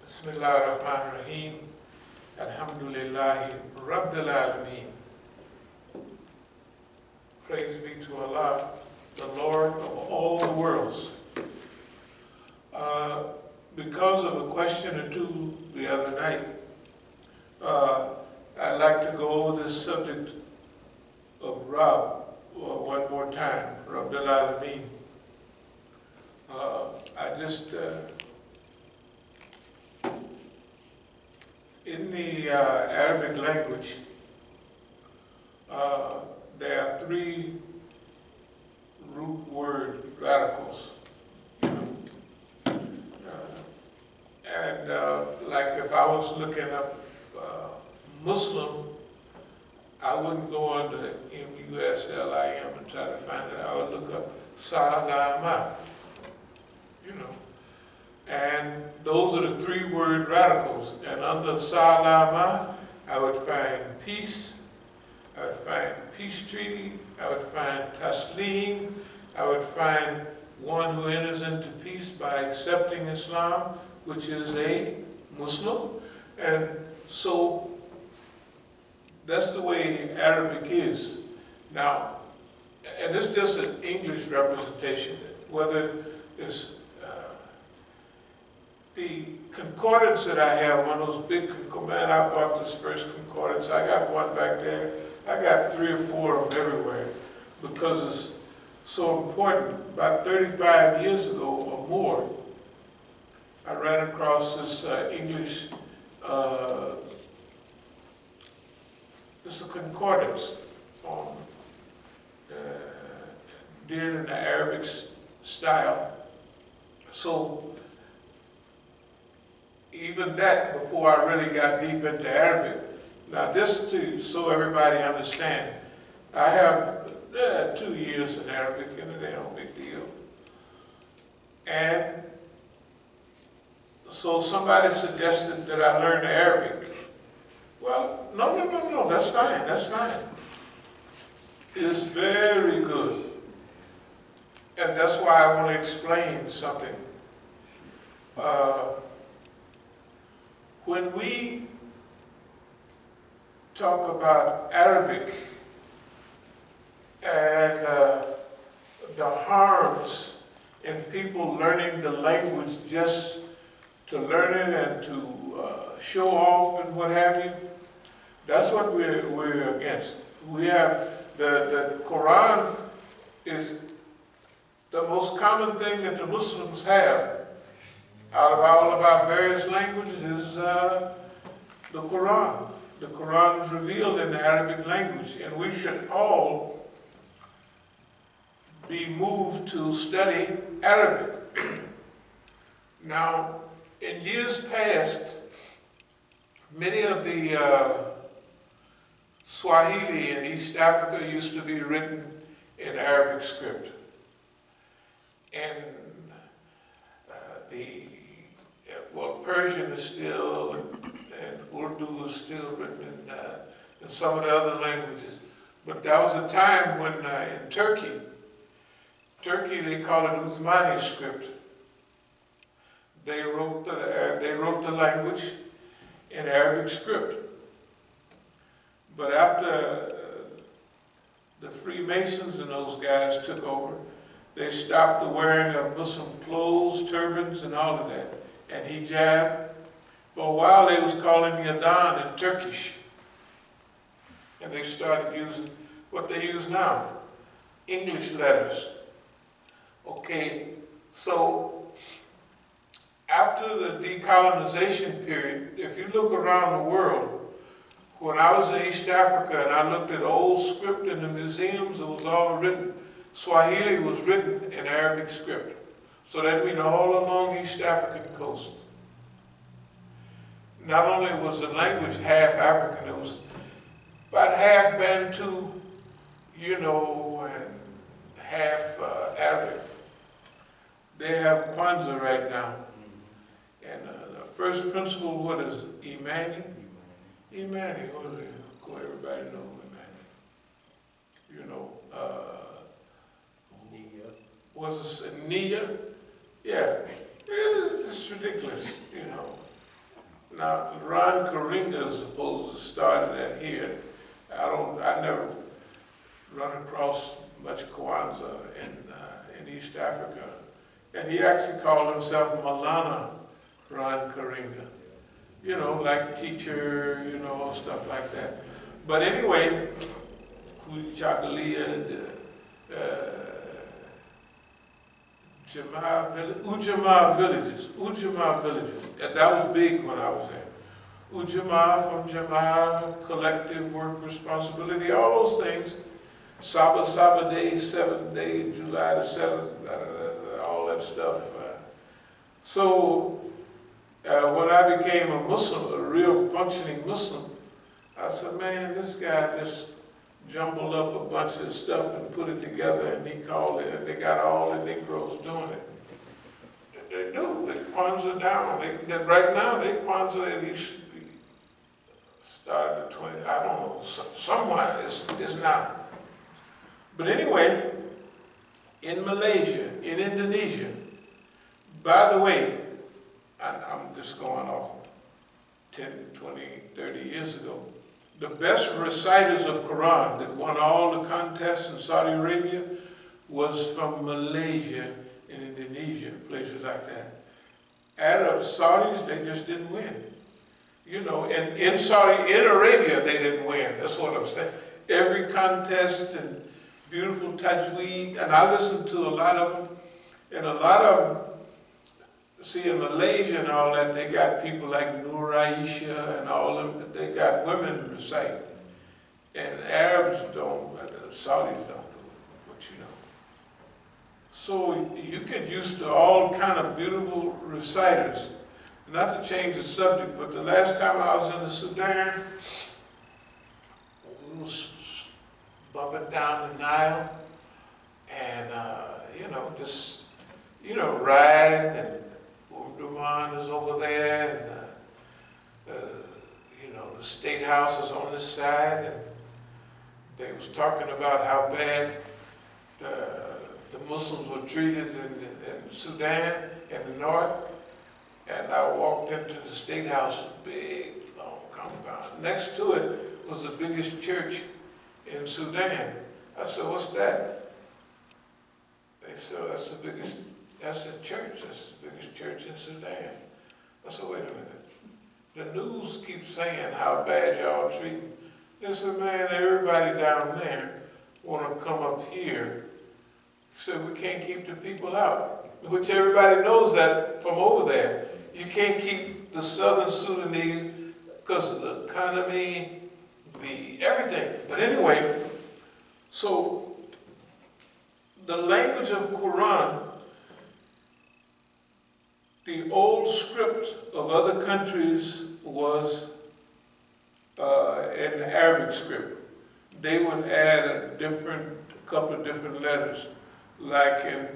Bismillahirrahmanirrahim. Alhamdulillahi Rabbil Alameen. Praise be to Allah, the Lord of all the worlds. Because of a question or two the other night, I'd like to go over this subject of Rabb one more time, Rabbil Alameen. In the Arabic language, there are three root word radicals. Like if I was looking up Muslim, I wouldn't go under M-U-S-L-I-M and try to find it. I would look up Salama, And those are the three word radicals. And under Salama, I would find peace, I would find peace treaty, I would find taslim, I would find one who enters into peace by accepting Islam, which is a Muslim. And so that's the way Arabic is. Now, and it's just an English representation, whether it's the concordance that I have, one of those big concordance, man, I bought this first concordance, I got one back there, I got 3 or 4 of them everywhere, because it's so important. About 35 years ago or more, I ran across this English, this is a concordance on, did in the Arabic style. So, even that, before I really got deep into Arabic. Now this too, so everybody understand, I have 2 years in Arabic and it ain't no big deal. And so somebody suggested that I learn Arabic. Well, no, that's fine. It's very good. And that's why I want to explain something. When we talk about Arabic and the harms in people learning the language just to learn it and to show off and what have you, that's what we're against. We have the Quran is the most common thing that the Muslims have out of all of our various languages is the Quran. The Quran is revealed in the Arabic language, and we should all be moved to study Arabic. Now, in years past, many of the Swahili in East Africa used to be written in Arabic script. And Persian is still, and Urdu is still written in some of the other languages. But there was a time when in Turkey they call it Uthmani script. They wrote the language in Arabic script. But after the Freemasons and those guys took over, they stopped the wearing of Muslim clothes, turbans, and all of that, and hijab. For a while they was calling Yadan in Turkish. And they started using what they use now, English letters. Okay, so after the decolonization period, if you look around the world, when I was in East Africa and I looked at old script in the museums, it was all written, Swahili was written in Arabic script. So that means all along East African coast. Not only was the language half African, it was about half Bantu, and half Arabic. They have Kwanzaa right now. And the first principle, what is Imam? Imani, what is it? Of course, everybody knows Imani. Was it Nia? Yeah. It's just ridiculous, Now, Ron Karinga is supposed to start that here. I never run across much Kwanzaa in East Africa. And he actually called himself Malana Ron Karinga. You know, like teacher, you know, stuff like that. But anyway, Kuchakalia, Ujamaa villages. And that was big when I was there. Ujamaa from Jamaa, collective work responsibility, all those things. Saba Day, 7th day, July the 7th, all that stuff. So when I became a Muslim, a real functioning Muslim, I said, man, this guy just jumbled up a bunch of stuff and put it together, and he called it, and they got all the Negroes doing it. They do. They Kwanzaa down. Right now, they Kwanzaa at least started at 20. I don't know. Somewhere it's now. But anyway, in Malaysia, in Indonesia, by the way, I'm just going off 10, 20, 30 years ago, the best reciters of Quran that won all the contests in Saudi Arabia was from Malaysia and Indonesia, places like that. Arabs, Saudis, they just didn't win. You know, and in Arabia, they didn't win. That's what I'm saying. Every contest and beautiful tajweed, and I listened to a lot of them, and a lot of them, see, in Malaysia and all that, they got people like Nur Aisha and all them, they got women recite. And Arabs don't, Saudis don't do it, but you know. So you get used to all kind of beautiful reciters. Not to change the subject, but the last time I was in the Sudan, we was bumping down the Nile, and you know, just, you know, ride, and Umdurman is over there, and you know, the State House is on this side, and they was talking about how bad the Muslims were treated in Sudan, in the north, and I walked into the State House, a big, long compound. Next to it was the biggest church in Sudan. I said, what's that? They said, that's the church, that's the biggest church in Sudan. I said, wait a minute. The news keeps saying how bad y'all treating. They said, man, everybody down there want to come up here. He said, we can't keep the people out, which everybody knows that from over there. You can't keep the southern Sudanese because of the economy, everything. But anyway, so the language of Quran, the old script of other countries was in the Arabic script. They would add a couple of different letters, like in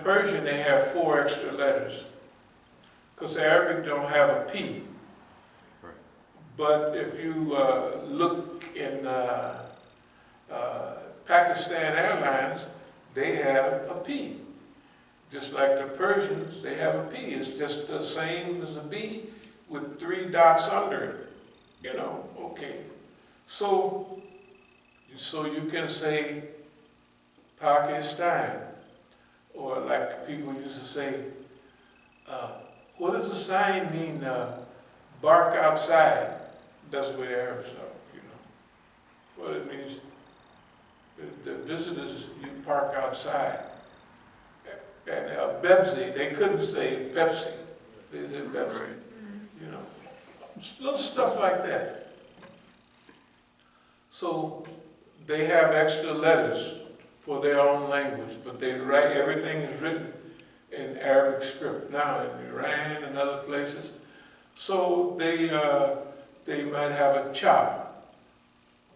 Persian they have 4 extra letters, because Arabic don't have a P. Right. But if you look in Pakistan Airlines, they have a P. Just like the Persians, they have a P. It's just the same as a B with 3 dots under it. You know, okay. So you can say Pakistan, or like people used to say, what does the sign mean, bark outside? That's what the Arabs are, you know. Well, it means the visitors, you park outside. And Pepsi, they couldn't say Pepsi. They said Pepsi, you know. Little stuff like that. So they have extra letters for their own language, but they write, everything is written in Arabic script now in Iran and other places. So they might have a cha,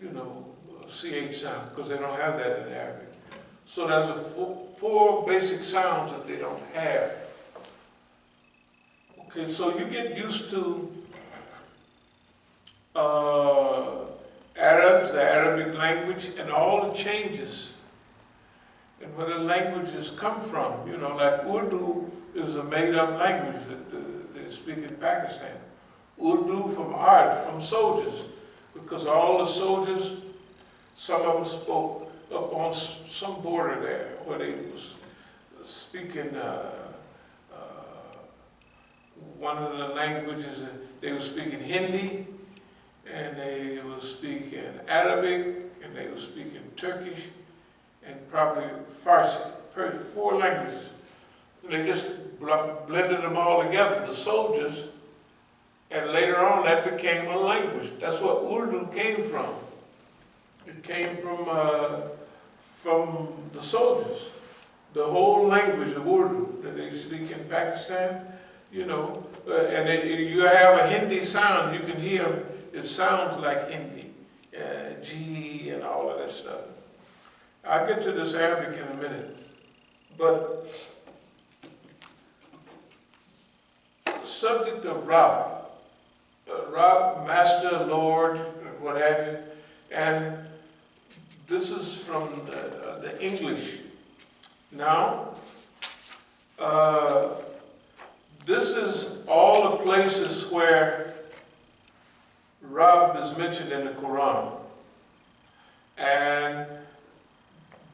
you know, CH sound, because they don't have that in Arabic. So there's 4 basic sounds that they don't have. Okay, so you get used to Arabs, the Arabic language, and all the changes and where the languages come from. You know, like Urdu is a made-up language that they speak in Pakistan. Urdu from art, from soldiers, because all the soldiers, some of them spoke up on some border there where they was speaking one of the languages. They were speaking Hindi, and they were speaking Arabic, and they were speaking Turkish, and probably Farsi, 4 languages. And they just blended them all together, the soldiers, and later on that became a language. That's what Urdu came from. It came from the soldiers. The whole language of Urdu that they speak in Pakistan, you know, and you have a Hindi sound, you can hear it sounds like Hindi, G and all of that stuff. I'll get to this Arabic in a minute, but the subject of Rabb, Master, Lord, what have you, and this is from the English. Now, this is all the places where Rabb is mentioned in the Quran. And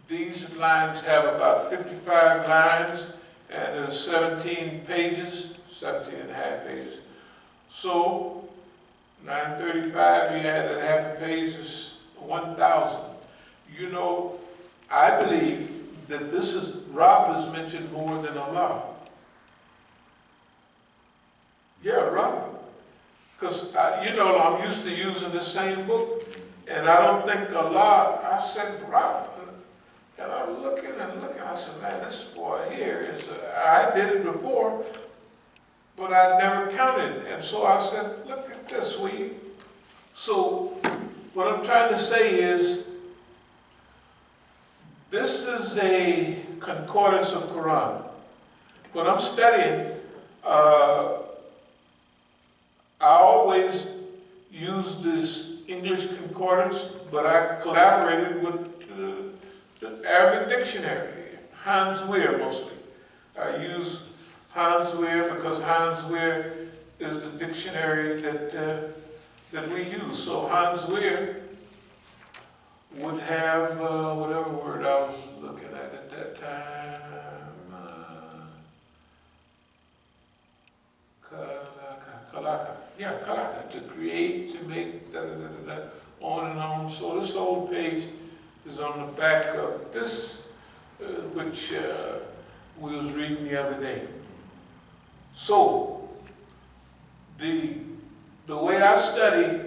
these lines have about 55 lines, and there's 17 pages, 17 and a half pages. So, 935, you add a half a page is 1,000. You know, I believe that this is, Rabb is mentioned more than Allah. Yeah, Rabb. Because, you know, I'm used to using the same book, and I don't think Allah, I said Rabb. And I'm looking and looking, I said, man, this boy here is, I did it before, but I never counted. And so I said, look at this, will you? So, what I'm trying to say is, this is a concordance of Quran. When I'm studying, I always use this English concordance, but I collaborated with the Arabic dictionary, Hans Wehr mostly. I use Hans Wehr because Hans Wehr is the dictionary that we use. So Hans Wehr would have whatever word I was looking at that time. Kalaka. Yeah, kalaka. To create, to make, on and on. So this whole page is on the back of this, which we was reading the other day. So, the way I study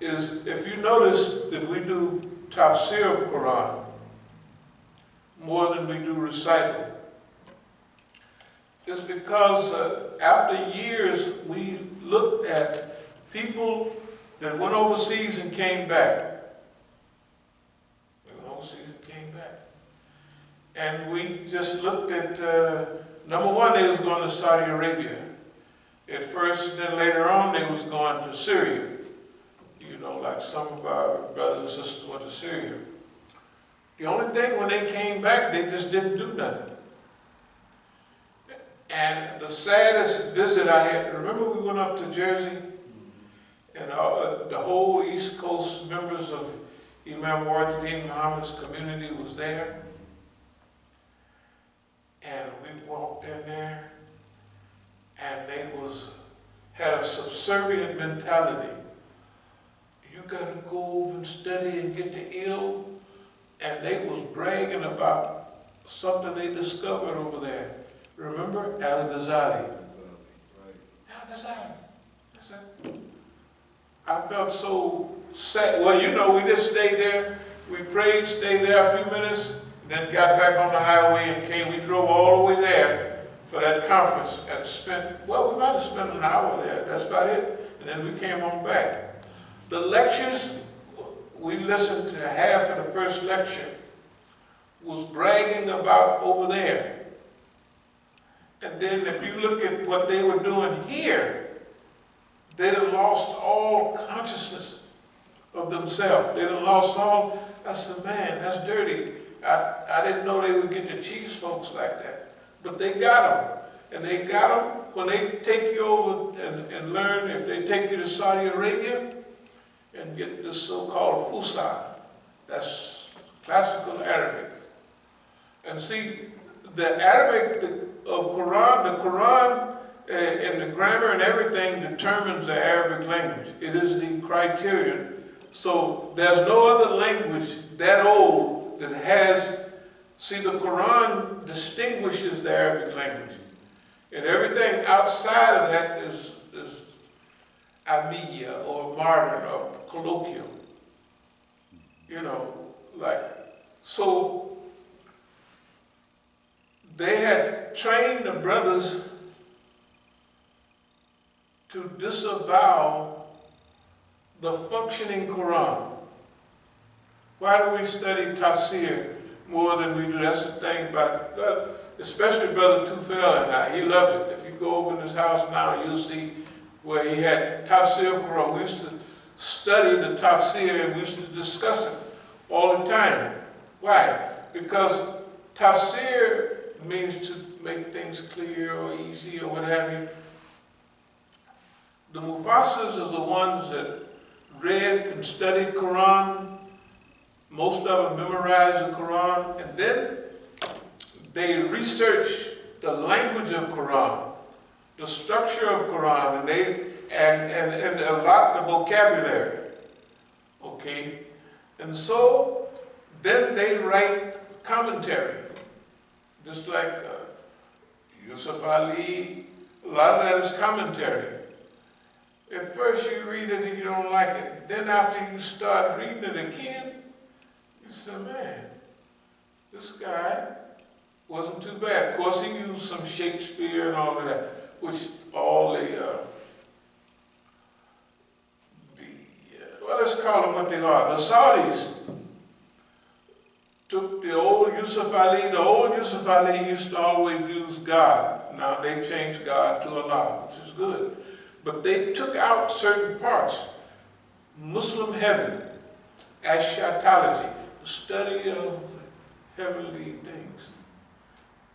is, if you notice that we do tafsir of Quran more than we do recital, it's because after years we looked at people that went overseas and came back. And we just looked at, number one, they was going to Saudi Arabia. At first, then later on, they was going to Syria. You know, like some of our brothers and sisters went to Syria. The only thing, when they came back, they just didn't do nothing. And the saddest visit I had, remember we went up to Jersey? And the whole East Coast members of Imam Muhammad's community was there. And we walked in there, and they had a subservient mentality. You gotta go over and study and get the ill. And they was bragging about something they discovered over there. Remember? Al-Ghazali. Al-Ghazali. I felt so sad. Well, you know, we just stayed there. We prayed, stayed there a few minutes, then got back on the highway and came. We drove all the way there for that conference and spent, well, we might have spent an hour there. That's about it. And then we came on back. The lectures, we listened to half of the first lecture, was bragging about over there. And then if you look at what they were doing here, they'd have lost all consciousness of themselves. They'd have lost all, I said, man, that's dirty. I didn't know they would get the Chiefs folks like that. But they got them. And they got them, when they take you over and learn, if they take you to Saudi Arabia and get this so-called Fusa, that's classical Arabic. And see, the Arabic of Quran, the Quran and the grammar and everything determines the Arabic language. It is the criterion. So there's no other language that old that has, see, the Quran distinguishes the Arabic language. And everything outside of that is Amiya or modern or colloquial. You know, like, so they had trained the brothers to disavow the functioning Quran. Why do we study tafsir more than we do? That's the thing about, especially Brother Tufel and I. He loved it. If you go over in his house now, you'll see where he had tafsir Quran. We used to study the tafsir and we used to discuss it all the time. Why? Because tafsir means to make things clear or easy or what have you. The Mufassirs are the ones that read and studied Quran. Most of them memorized the Quran, and then they research the language of Quran, the structure of Quran, and a lot of the vocabulary. Okay? And so then they write commentary. Just like Yusuf Ali, a lot of that is commentary. At first you read it and you don't like it. Then after you start reading it again, you say, man, this guy wasn't too bad. Of course he used some Shakespeare and all of that, which all well, let's call them what they are. The Saudis took the old Yusuf Ali. The old Yusuf Ali used to always use God. Now they changed God to Allah, which is good. But they took out certain parts. Muslim heaven, eschatology, the study of heavenly things.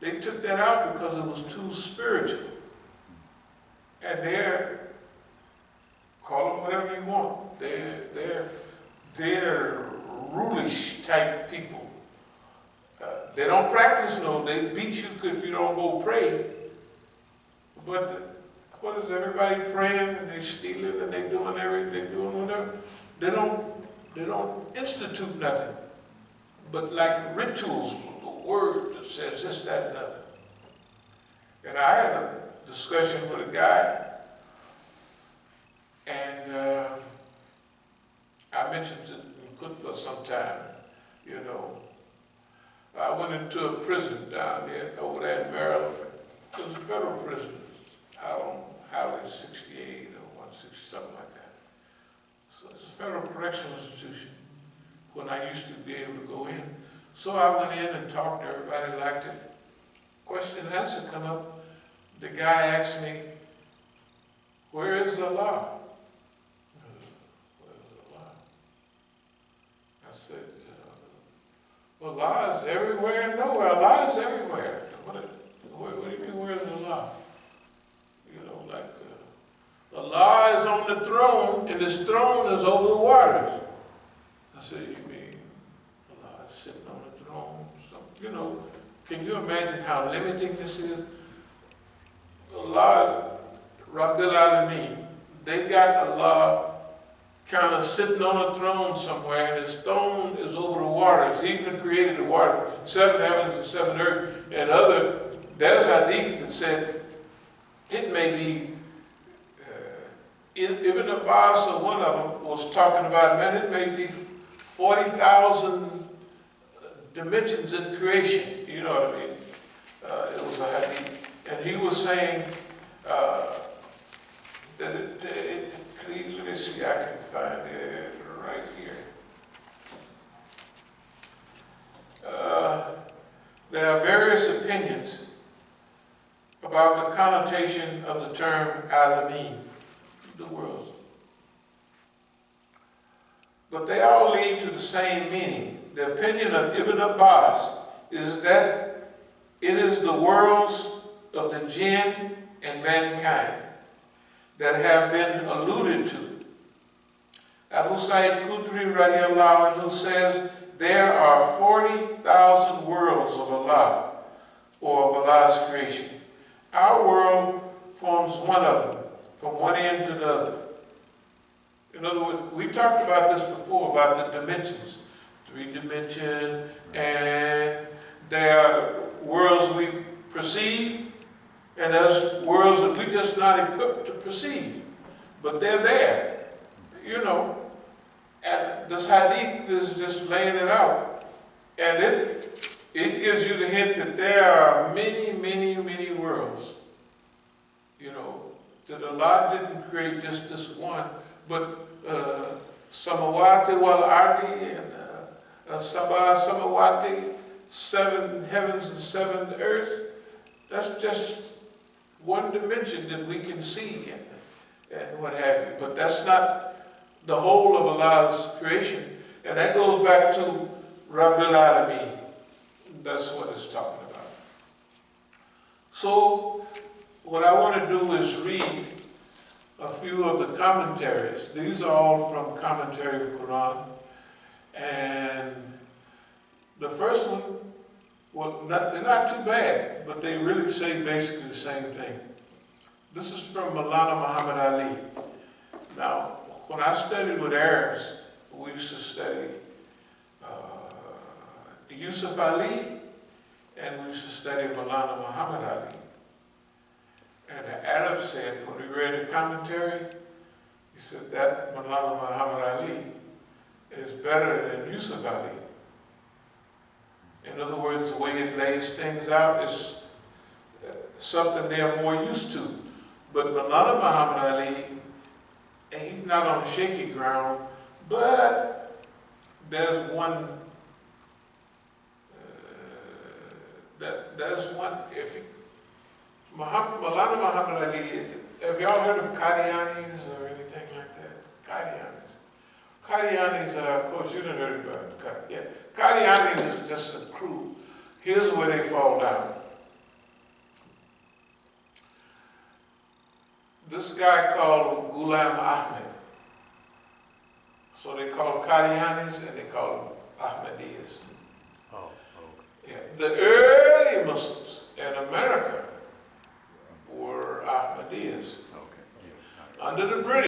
They took that out because it was too spiritual. And they're, call them whatever you want, they're rulish type people. They don't practice no, they beat you if you don't go pray. But what is everybody praying and they stealing and they doing everything, they doing whatever? They don't institute nothing. But like rituals, a word that says this, that, and other. And I had a discussion with a guy, and I mentioned it in Kutbah sometime, you know. I went into a prison down there, over there in Maryland. It was a federal prison. Out on Highway 68 or 160, something like that. So it's a federal correctional institution when I used to be able to go in. So I went in and talked to everybody, liked it. Question and answer come up. The guy asked me, where is Allah? Where is Allah? I said, Allah is everywhere and nowhere. Allah is everywhere. What do you mean, where is Allah? You know, like Allah is on the throne, and His throne is over the waters. I said, you mean Allah is sitting on the throne? You know, can you imagine how limiting this is? Allah, Rabbil Alameen, they got Allah kind of sitting on a throne somewhere, and His throne is over the waters. He even created the water, 7 heavens and 7 earth, and there's hadith that said it may be, Ibn Abbas, or one of them, was talking about, man, it may be 40,000 dimensions in creation, you know what I mean? It was a hadith. And he was saying that let me see, I can find it right here. There are various opinions about the connotation of the term Alameen, the world. But they all lead to the same meaning. The opinion of Ibn Abbas is that it is the worlds of the jinn and mankind that have been alluded to. Abu Sa'id Khudri radiallahu anhu says, there are 40,000 worlds of Allah, or of Allah's creation. Our world forms one of them, from one end to the other. In other words, we talked about this before, about the dimensions. 3-dimension, and there are worlds we perceive, and there's worlds that we're just not equipped to perceive. But they're there, you know. And this hadith is just laying it out. And it gives you the hint that there are many, many, many worlds. You know, that Allah didn't create just this one, but Samawati wal Ardi and Sabah Samawati, 7 heavens and 7 earths. That's just one dimension that we can see and what have you. But that's not the whole of Allah's creation. And that goes back to Rabbil Alameen. That's what it's talking about. So what I want to do is read a few of the commentaries. These are all from commentary of Quran. And the first one, well, they're not too bad, but they really say basically the same thing. This is from Maulana Muhammad Ali. Now, when I studied with Arabs, we used to study Yusuf Ali, and we used to study Maulana Muhammad Ali. And the Arab said, when we read the commentary, he said that Maulana Muhammad Ali is better than Yusuf Ali. In other words, the way it lays things out is something they're more used to. But Maulana Muhammad Ali, he's not on shaky ground, but there's one, Maulana Muhammad Ali, have y'all heard of Qadianis or anything like that? Qadianis, of course you done heard about it. Yeah. Qadianis is just a crew. Here's where they fall down. This guy called Ghulam Ahmed. So they call Qadianis and they call them Ahmadiyas. Oh, okay. Yeah. The early Muslims in America were Ahmadiyas. Okay. Yeah. Under the British.